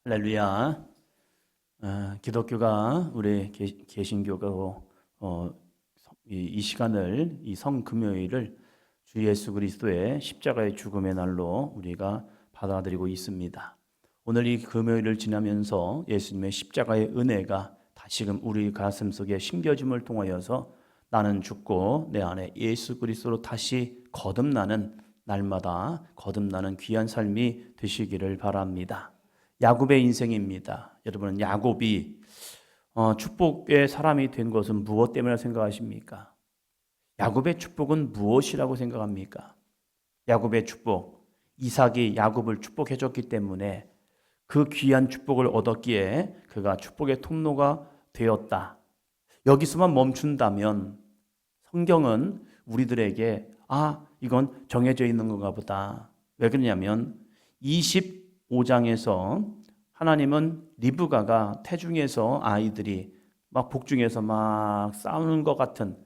할렐루야. 기독교가 우리 개신교가 이 시간을 이 성금요일을 주 예수 그리스도의 십자가의 죽음의 날로 우리가 받아들이고 있습니다. 오늘 이 금요일을 지나면서 예수님의 십자가의 은혜가 다시금 우리 가슴 속에 심겨짐을 통하여서 나는 죽고 내 안에 예수 그리스도로 다시 거듭나는 날마다 거듭나는 귀한 삶이 되시기를 바랍니다. 야곱의 인생입니다. 여러분, 야곱이 축복의 사람이 된 것은 무엇 때문에 생각하십니까? 야곱의 축복은 무엇이라고 생각합니까? 야곱의 축복, 이삭이 야곱을 축복해 줬기 때문에 그 귀한 축복을 얻었기에 그가 축복의 통로가 되었다. 여기서만 멈춘다면 성경은 우리들에게 이건 정해져 있는 건가 보다. 왜 그러냐면 25장에서 하나님은 리브가가 태중에서 아이들이 막 복중에서 막 싸우는 것 같은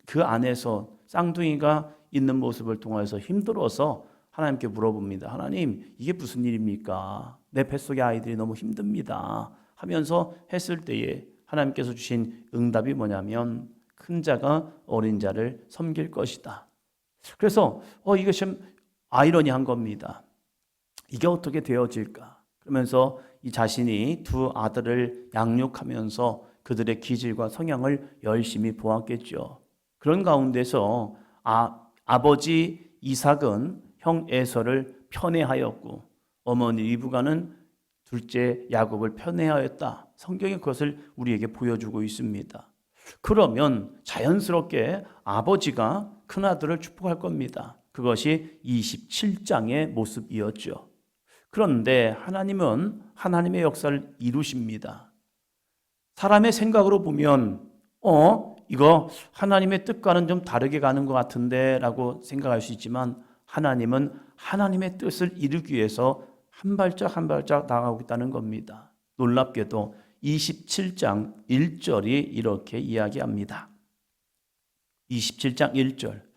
그 안에서 쌍둥이가 있는 모습을 통해서 힘들어서 하나님께 물어봅니다. 하나님, 이게 무슨 일입니까? 내 뱃속의 아이들이 너무 힘듭니다 하면서 했을 때에 하나님께서 주신 응답이 뭐냐면 큰 자가 어린 자를 섬길 것이다. 그래서 이게 참 아이러니한 겁니다. 이게 어떻게 되어질까? 그러면서 이 자신이 두 아들을 양육하면서 그들의 기질과 성향을 열심히 보았겠죠. 그런 가운데서 아버지 이삭은 형 에서를 편애하였고 어머니 리브가는 둘째 야곱을 편애하였다. 성경이 그것을 우리에게 보여주고 있습니다. 그러면 자연스럽게 아버지가 큰아들을 축복할 겁니다. 그것이 27장의 모습이었죠. 그런데 하나님은 하나님의 역사를 이루십니다. 사람의 생각으로 보면 이거 하나님의 뜻과는 좀 다르게 가는 것 같은데 라고 생각할 수 있지만 하나님은 하나님의 뜻을 이루기 위해서 한 발짝 한 발짝 나아가고 있다는 겁니다. 놀랍게도 27장 1절이 이렇게 이야기합니다. 27장 1절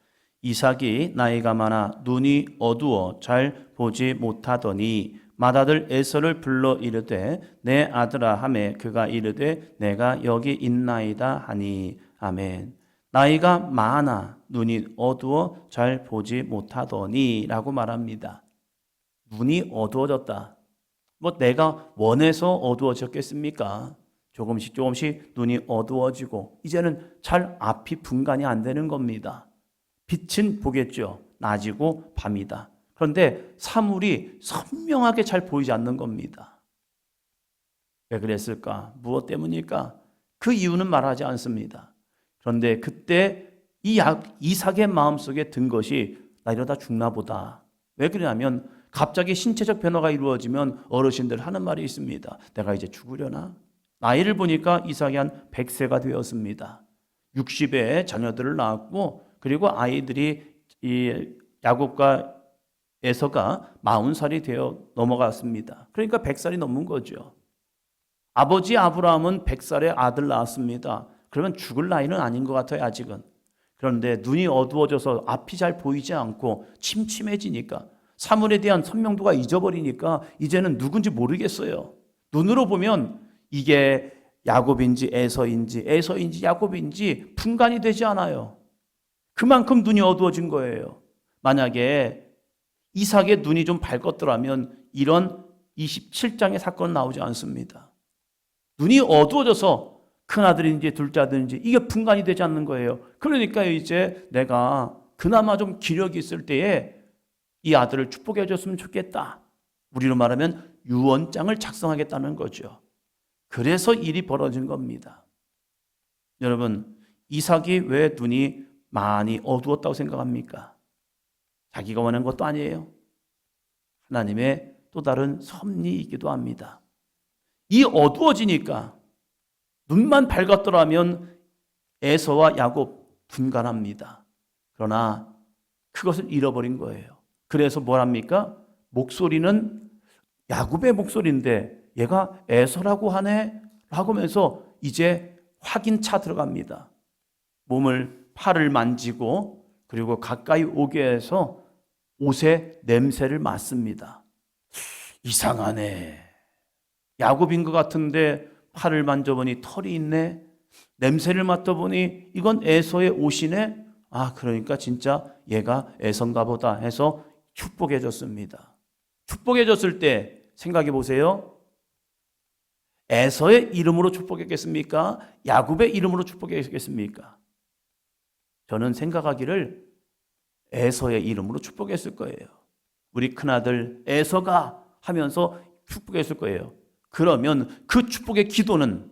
이삭이 나이가 많아 눈이 어두워 잘 보지 못하더니 맏아들 에서를 불러 이르되 내 아들아 하매 그가 이르되 내가 여기 있나이다 하니 아멘. 나이가 많아 눈이 어두워 잘 보지 못하더니 라고 말합니다. 눈이 어두워졌다. 내가 원해서 어두워졌겠습니까? 조금씩 눈이 어두워지고 이제는 잘 앞이 분간이 안 되는 겁니다. 빛은 보겠죠. 낮이고 밤이다. 그런데 사물이 선명하게 잘 보이지 않는 겁니다. 왜 그랬을까? 무엇 때문일까? 그 이유는 말하지 않습니다. 그런데 그때 이삭의 마음속에 든 것이 나 이러다 죽나 보다. 왜 그러냐면 갑자기 신체적 변화가 이루어지면 어르신들 하는 말이 있습니다. 내가 이제 죽으려나? 나이를 보니까 이삭이 한 100세가 되었습니다. 60에 자녀들을 낳았고 그리고 아이들이 이 야곱과 에서가 40살이 되어 넘어갔습니다. 그러니까 100살이 넘은 거죠. 아버지 아브라함은 100살에 아들 낳았습니다. 그러면 죽을 나이는 아닌 것 같아요, 아직은. 그런데 눈이 어두워져서 앞이 잘 보이지 않고 침침해지니까 사물에 대한 선명도가 잊어버리니까 이제는 누군지 모르겠어요. 눈으로 보면 이게 야곱인지 에서인지 야곱인지 분간이 되지 않아요. 그만큼 눈이 어두워진 거예요. 만약에 이삭의 눈이 좀 밝았더라면 이런 27장의 사건은 나오지 않습니다. 눈이 어두워져서 큰아들인지 둘째 아들인지 이게 분간이 되지 않는 거예요. 그러니까 이제 내가 그나마 좀 기력이 있을 때에 이 아들을 축복해 줬으면 좋겠다. 우리로 말하면 유언장을 작성하겠다는 거죠. 그래서 일이 벌어진 겁니다. 여러분, 이삭이 왜 눈이 많이 어두웠다고 생각합니까? 자기가 원하는 것도 아니에요. 하나님의 또 다른 섭리이기도 합니다. 이 어두워지니까 눈만 밝았더라면 에서와 야곱 분간합니다. 그러나 그것을 잃어버린 거예요. 그래서 뭐랍니까? 목소리는 야곱의 목소리인데 얘가 에서라고 하네? 라고 하면서 이제 확인차 들어갑니다. 팔을 만지고 그리고 가까이 오게 해서 옷의 냄새를 맡습니다. 이상하네. 야곱인 것 같은데 팔을 만져보니 털이 있네. 냄새를 맡아보니 이건 에서의 옷이네. 아, 그러니까 진짜 얘가 에서인가 보다 해서 축복해 줬습니다. 축복해 줬을 때 생각해 보세요. 에서의 이름으로 축복했겠습니까? 야곱의 이름으로 축복했겠습니까? 저는 생각하기를 에서의 이름으로 축복했을 거예요. 우리 큰아들 에서가 하면서 축복했을 거예요. 그러면 그 축복의 기도는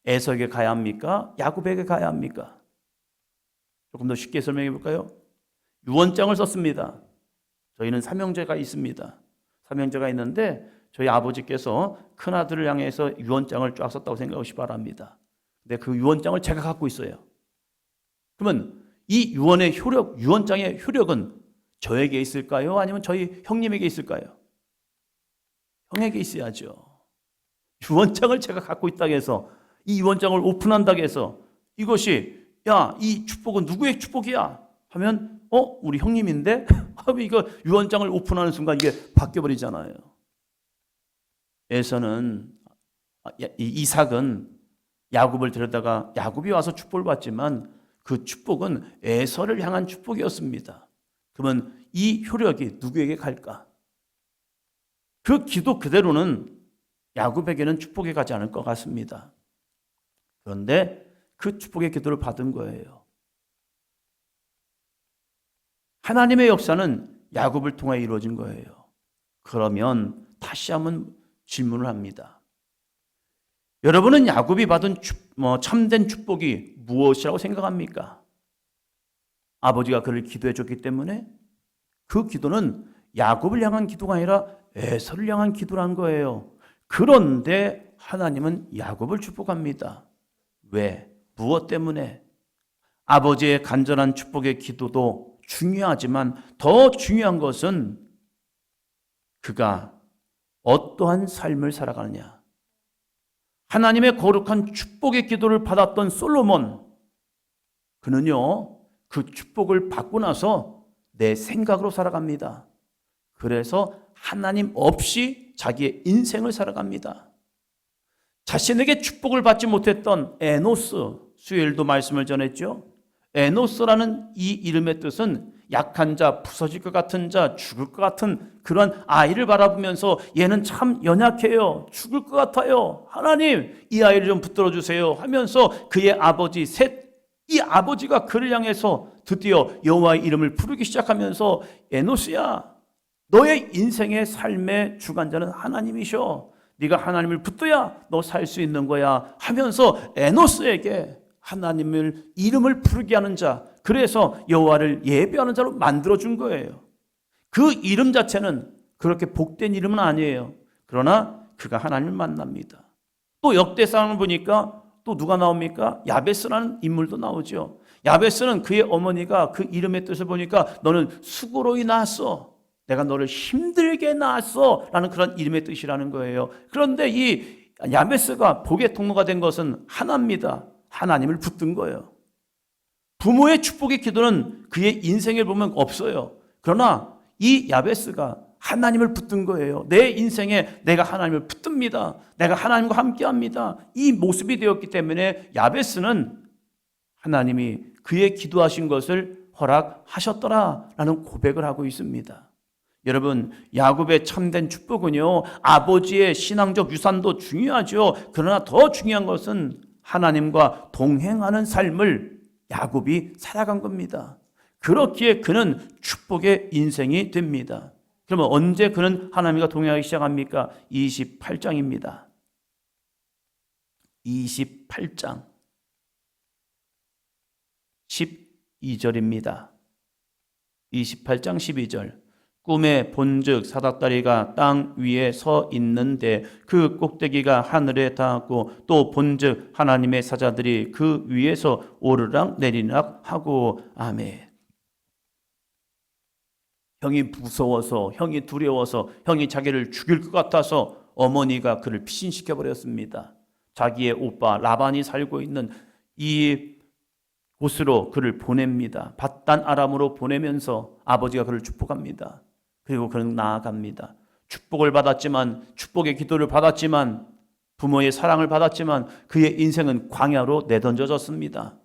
에서에게 가야 합니까? 야곱에게 가야 합니까? 조금 더 쉽게 설명해 볼까요? 유언장을 썼습니다. 저희는 삼형제가 있습니다. 삼형제가 있는데 저희 아버지께서 큰아들을 향해서 유언장을 쫙 썼다고 생각하시 바랍니다. 근데 그 유언장을 제가 갖고 있어요. 그러면 이 유언의 효력, 유언장의 효력은 저에게 있을까요? 아니면 저희 형님에게 있을까요? 형에게 있어야죠. 유언장을 제가 갖고 있다고 해서 이 유언장을 오픈한다고 해서 이것이 야, 이 축복은 누구의 축복이야? 하면 우리 형님인데? 하면 이거 유언장을 오픈하는 순간 이게 바뀌어버리잖아요. 에서는 이삭은 야곱을 데려다가 야곱이 와서 축복을 받지만 그 축복은 에서를 향한 축복이었습니다. 그러면 이 효력이 누구에게 갈까? 그 기도 그대로는 야곱에게는 축복이 가지 않을 것 같습니다. 그런데 그 축복의 기도를 받은 거예요. 하나님의 역사는 야곱을 통해 이루어진 거예요. 그러면 다시 한번 질문을 합니다. 여러분은 야곱이 받은 참된 축복이 무엇이라고 생각합니까? 아버지가 그를 기도해 줬기 때문에 그 기도는 야곱을 향한 기도가 아니라 에서를 향한 기도란 거예요. 그런데 하나님은 야곱을 축복합니다. 왜? 무엇 때문에? 아버지의 간절한 축복의 기도도 중요하지만 더 중요한 것은 그가 어떠한 삶을 살아가느냐. 하나님의 거룩한 축복의 기도를 받았던 솔로몬, 그는요 그 축복을 받고 나서 내 생각으로 살아갑니다. 그래서 하나님 없이 자기의 인생을 살아갑니다. 자신에게 축복을 받지 못했던 에노스, 수요일도 말씀을 전했죠. 에노스라는 이 이름의 뜻은 약한 자, 부서질 것 같은 자, 죽을 것 같은 그런 아이를 바라보면서 얘는 참 연약해요. 죽을 것 같아요. 하나님, 이 아이를 좀 붙들어 주세요 하면서 그의 아버지 셋, 이 아버지가 그를 향해서 드디어 여호와의 이름을 부르기 시작하면서 에노스야, 너의 인생의 삶의 주관자는 하나님이셔. 네가 하나님을 붙들어야 너 살 수 있는 거야 하면서 에노스에게 하나님을 이름을 부르게 하는 자, 그래서 여호와를 예배하는 자로 만들어준 거예요. 그 이름 자체는 그렇게 복된 이름은 아니에요. 그러나 그가 하나님을 만납니다. 또 역대상을 보니까 또 누가 나옵니까? 야베스라는 인물도 나오죠. 야베스는 그의 어머니가 그 이름의 뜻을 보니까 너는 수고로이 낳았어. 내가 너를 힘들게 낳았어 라는 그런 이름의 뜻이라는 거예요. 그런데 이 야베스가 복의 통로가 된 것은 하나입니다. 하나님을 붙든 거예요. 부모의 축복의 기도는 그의 인생을 보면 없어요. 그러나 이 야베스가 하나님을 붙든 거예요. 내 인생에 내가 하나님을 붙듭니다. 내가 하나님과 함께합니다. 이 모습이 되었기 때문에 야베스는 하나님이 그의 기도하신 것을 허락하셨더라라는 고백을 하고 있습니다. 여러분, 야곱의 참된 축복은요, 아버지의 신앙적 유산도 중요하죠. 그러나 더 중요한 것은 하나님과 동행하는 삶을 야곱이 살아간 겁니다. 그렇기에 그는 축복의 인생이 됩니다. 그러면 언제 그는 하나님과 동행하기 시작합니까? 28장입니다. 28장 12절입니다. 28장 12절. 꿈에 본즉 사닥다리가 땅 위에 서 있는데 그 꼭대기가 하늘에 닿았고 또 본즉 하나님의 사자들이 그 위에서 오르락 내리락 하고. 아멘. 형이 무서워서, 형이 두려워서, 형이 자기를 죽일 것 같아서 어머니가 그를 피신시켜 버렸습니다. 자기의 오빠 라반이 살고 있는 이 곳으로 그를 보냅니다. 밧단 아람으로 보내면서 아버지가 그를 축복합니다. 그리고 그는 나아갑니다. 축복을 받았지만, 축복의 기도를 받았지만 부모의 사랑을 받았지만 그의 인생은 광야로 내던져졌습니다.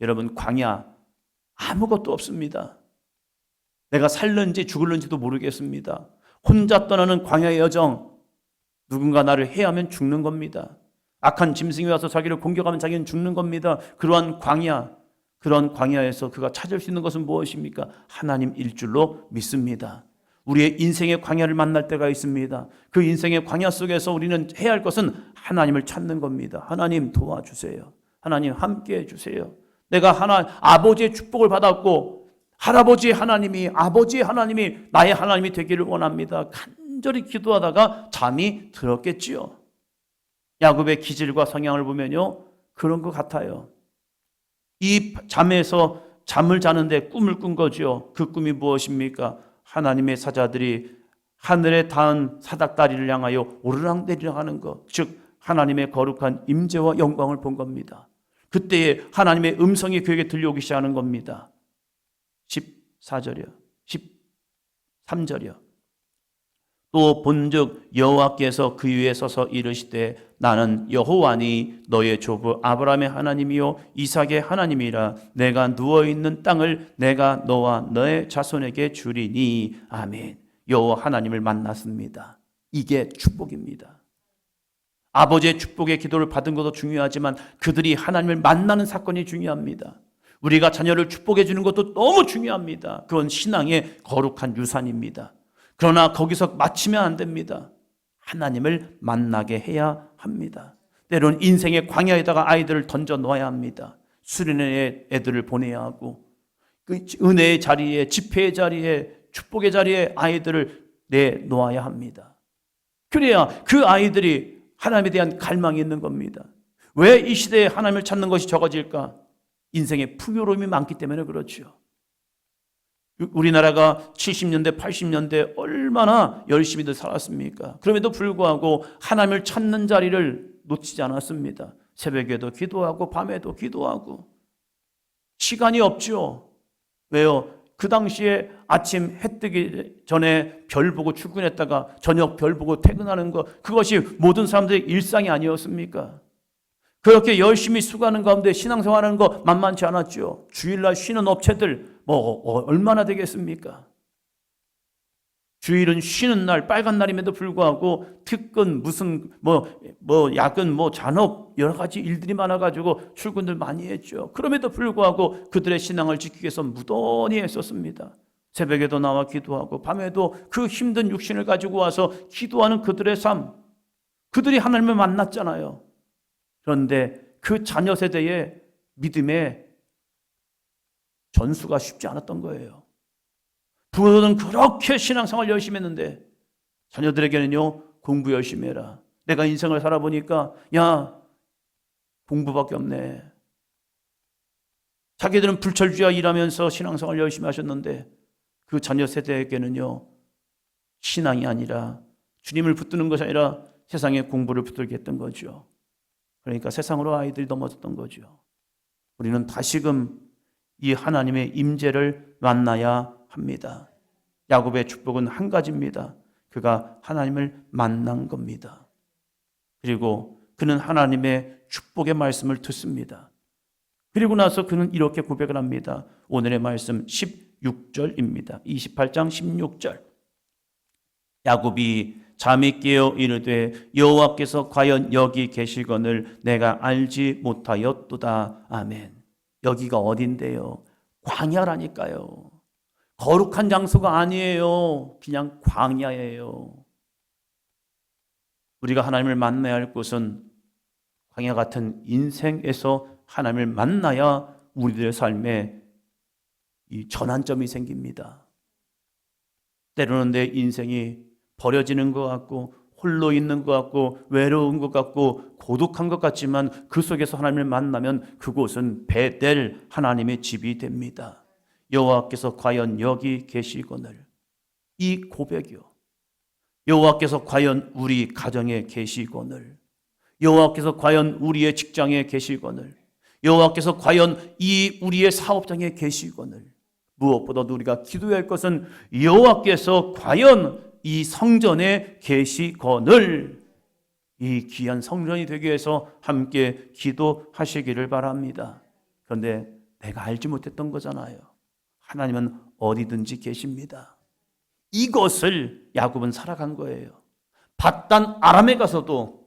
여러분, 광야 아무것도 없습니다. 내가 살는지 죽을는지도 모르겠습니다. 혼자 떠나는 광야의 여정, 누군가 나를 해하면 죽는 겁니다. 악한 짐승이 와서 자기를 공격하면 자기는 죽는 겁니다. 그러한 광야에서 그가 찾을 수 있는 것은 무엇입니까? 하나님 일줄로 믿습니다. 우리의 인생의 광야를 만날 때가 있습니다. 그 인생의 광야 속에서 우리는 해야 할 것은 하나님을 찾는 겁니다. 하나님 도와주세요. 하나님 함께해 주세요. 내가 아버지의 축복을 받았고 할아버지의 하나님이, 아버지의 하나님이 나의 하나님이 되기를 원합니다. 간절히 기도하다가 잠이 들었겠지요. 야곱의 기질과 성향을 보면요, 그런 것 같아요. 이 잠에서 잠을 자는데 꿈을 꾼 거죠. 그 꿈이 무엇입니까? 하나님의 사자들이 하늘에 닿은 사닥다리를 향하여 오르락내리락 하는 것, 즉 하나님의 거룩한 임재와 영광을 본 겁니다. 그때에 하나님의 음성이 그에게 들려오기 시작하는 겁니다. 14절이요, 13절이요. 또 본즉 여호와께서 그 위에 서서 이르시되 나는 여호와니 너의 조부 아브라함의 하나님이요 이삭의 하나님이라. 내가 누워있는 땅을 내가 너와 너의 자손에게 주리니. 아멘. 여호와 하나님을 만났습니다. 이게 축복입니다. 아버지의 축복의 기도를 받은 것도 중요하지만 그들이 하나님을 만나는 사건이 중요합니다. 우리가 자녀를 축복해 주는 것도 너무 중요합니다. 그건 신앙의 거룩한 유산입니다. 그러나 거기서 마치면 안 됩니다. 하나님을 만나게 해야 합니다. 때로는 인생의 광야에다가 아이들을 던져 놓아야 합니다. 수련회 애들을 보내야 하고 그 은혜의 자리에, 집회의 자리에, 축복의 자리에 아이들을 내놓아야 합니다. 그래야 그 아이들이 하나님에 대한 갈망이 있는 겁니다. 왜 이 시대에 하나님을 찾는 것이 적어질까? 인생의 풍요로움이 많기 때문에 그렇죠. 우리나라가 70년대, 80년대 얼마나 열심히들 살았습니까? 그럼에도 불구하고 하나님을 찾는 자리를 놓치지 않았습니다. 새벽에도 기도하고 밤에도 기도하고. 시간이 없죠. 왜요? 그 당시에 아침 해 뜨기 전에 별 보고 출근했다가 저녁 별 보고 퇴근하는 것, 그것이 모든 사람들의 일상이 아니었습니까? 그렇게 열심히 수고하는 가운데 신앙생활하는 거 만만치 않았죠. 주일날 쉬는 업체들 얼마나 되겠습니까? 주일은 쉬는 날, 빨간 날임에도 불구하고 특근, 무슨 야근, 잔업 여러 가지 일들이 많아가지고 출근들 많이 했죠. 그럼에도 불구하고 그들의 신앙을 지키기 위해서 무던히 했었습니다. 새벽에도 나와 기도하고 밤에도 그 힘든 육신을 가지고 와서 기도하는 그들의 삶, 그들이 하나님을 만났잖아요. 그런데 그 자녀 세대의 믿음의 전수가 쉽지 않았던 거예요. 부모들은 그렇게 신앙생활 열심히 했는데 자녀들에게는요, 공부 열심히 해라. 내가 인생을 살아보니까 공부밖에 없네. 자기들은 불철주야 일하면서 신앙생활 열심히 하셨는데 그 자녀 세대에게는요, 신앙이 아니라 주님을 붙드는 것이 아니라 세상의 공부를 붙들게 했던 거죠. 그러니까 세상으로 아이들이 넘어졌던 거죠. 우리는 다시금 이 하나님의 임재를 만나야 합니다. 야곱의 축복은 한 가지입니다. 그가 하나님을 만난 겁니다. 그리고 그는 하나님의 축복의 말씀을 듣습니다. 그리고 나서 그는 이렇게 고백을 합니다. 오늘의 말씀 16절입니다. 28장 16절. 야곱이 잠이 깨어 이르되 여호와께서 과연 여기 계시거늘 내가 알지 못하였도다. 아멘. 여기가 어딘데요? 광야라니까요. 거룩한 장소가 아니에요. 그냥 광야예요. 우리가 하나님을 만나야 할 곳은 광야 같은 인생에서 하나님을 만나야 우리들의 삶에 이 전환점이 생깁니다. 때로는 내 인생이 버려지는 것 같고 홀로 있는 것 같고 외로운 것 같고 고독한 것 같지만 그 속에서 하나님을 만나면 그곳은 베델, 하나님의 집이 됩니다. 여호와께서 과연 여기 계시거늘. 이 고백이요. 여호와께서 과연 우리 가정에 계시거늘. 여호와께서 과연 우리의 직장에 계시거늘. 여호와께서 과연 이 우리의 사업장에 계시거늘. 무엇보다도 우리가 기도해야 할 것은 여호와께서 과연 이 성전에 계시거늘. 이 귀한 성전이 되기 위해서 함께 기도하시기를 바랍니다. 그런데 내가 알지 못했던 거잖아요. 하나님은 어디든지 계십니다. 이것을 야곱은 살아간 거예요. 밧단 아람에 가서도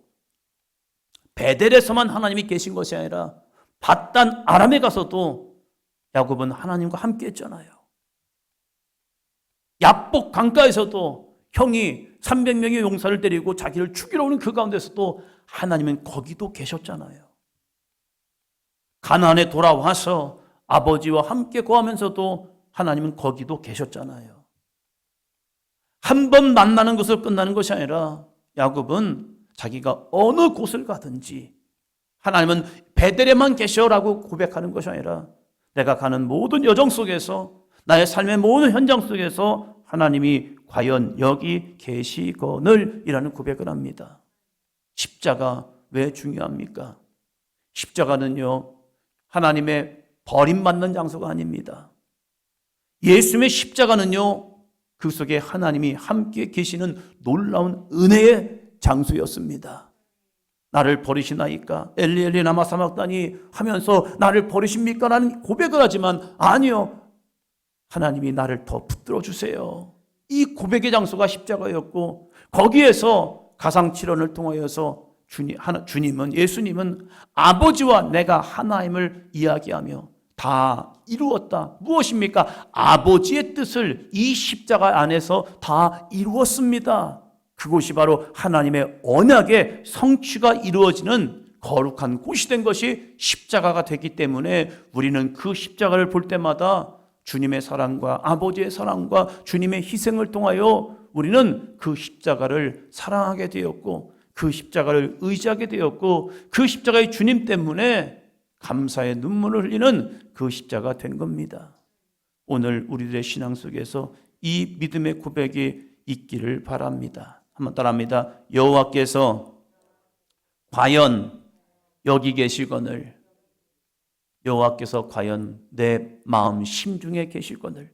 베델에서만 하나님이 계신 것이 아니라 밧단 아람에 가서도 야곱은 하나님과 함께 했잖아요. 야복 강가에서도 형이 300명의 용사를 데리고 자기를 죽이러 오는 그 가운데서도 하나님은 거기도 계셨잖아요. 가나안에 돌아와서 아버지와 함께 거하면서도 하나님은 거기도 계셨잖아요. 한 번 만나는 것으로 끝나는 것이 아니라 야곱은 자기가 어느 곳을 가든지 하나님은 베델에만 계셔라고 고백하는 것이 아니라 내가 가는 모든 여정 속에서 나의 삶의 모든 현장 속에서 하나님이 과연 여기 계시거늘 이라는 고백을 합니다. 십자가 왜 중요합니까? 십자가는요, 하나님의 버림받는 장소가 아닙니다. 예수님의 십자가는요, 그 속에 하나님이 함께 계시는 놀라운 은혜의 장소였습니다. 나를 버리시나이까? 엘리 엘리 라마 사박다니 하면서 나를 버리십니까? 라는 고백을 하지만 아니요, 하나님이 나를 더 붙들어 주세요. 이 고백의 장소가 십자가였고 거기에서 가상칠언을 통하여서 주님은, 예수님은 아버지와 내가 하나임을 이야기하며 다 이루었다. 무엇입니까? 아버지의 뜻을 이 십자가 안에서 다 이루었습니다. 그곳이 바로 하나님의 언약의 성취가 이루어지는 거룩한 곳이 된 것이 십자가가 되기 때문에 우리는 그 십자가를 볼 때마다 주님의 사랑과 아버지의 사랑과 주님의 희생을 통하여 우리는 그 십자가를 사랑하게 되었고 그 십자가를 의지하게 되었고 그 십자가의 주님 때문에 감사의 눈물을 흘리는 그 십자가 된 겁니다. 오늘 우리들의 신앙 속에서 이 믿음의 고백이 있기를 바랍니다. 한번 따라합니다. 여호와께서 과연 여기 계시거늘, 여호와께서 과연 내 마음 심중에 계시거늘,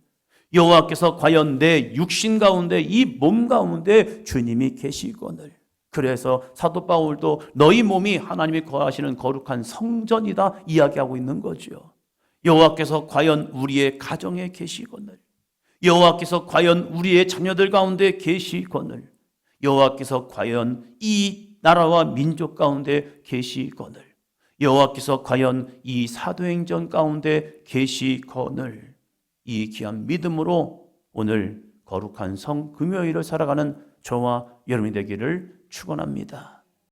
여호와께서 과연 내 육신 가운데 이 몸 가운데 주님이 계시거늘. 그래서 사도 바울도 너희 몸이 하나님이 거하시는 거룩한 성전이다 이야기하고 있는 거죠. 여호와께서 과연 우리의 가정에 계시거늘, 여호와께서 과연 우리의 자녀들 가운데 계시거늘, 여호와께서 과연 이 나라와 민족 가운데 계시거늘, 여호와께서 과연 이 사도행전 가운데 계시거늘. 이 귀한 믿음으로 오늘 거룩한 성금요일을 살아가는 저와 여러분이 되기를 축원합니다.